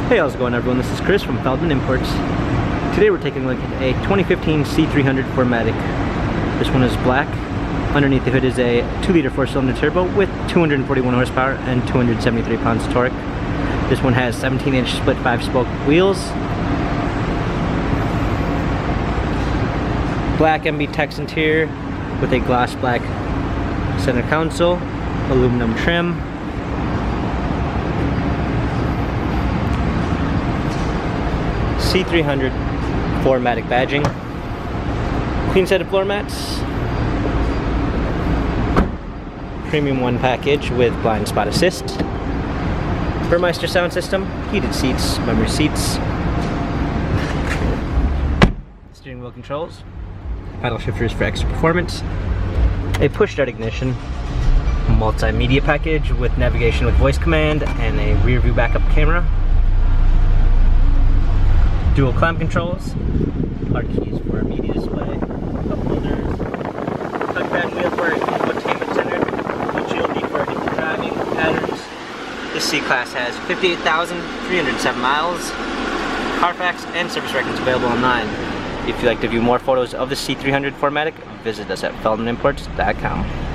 Hey, how's it going everyone? This is Chris from Feldmann Imports. Today we're taking a look at a 2015 C300 4MATIC. This one is black. Underneath the hood is a 2-liter 4-cylinder turbo with 241 horsepower and 273 pounds of torque. This one has 17-inch split 5-spoke wheels. Black MB Tex interior with a gloss black center console, aluminum trim. C300 4MATIC badging, clean set of floor mats, premium 1 package with blind spot assist, Burmeister sound system, heated seats, memory seats, steering wheel controls, paddle shifters for extra performance, a push start ignition, multimedia package with navigation with voice command and a rear view backup camera. Dual climb controls, our keys for media display, cup holders, touchpad wheel for infotainment center, windshield for different driving patterns. This C-Class has 58,307 miles, Carfax and service records available online. If you'd like to view more photos of the C300 4MATIC, visit us at feldmanimports.com.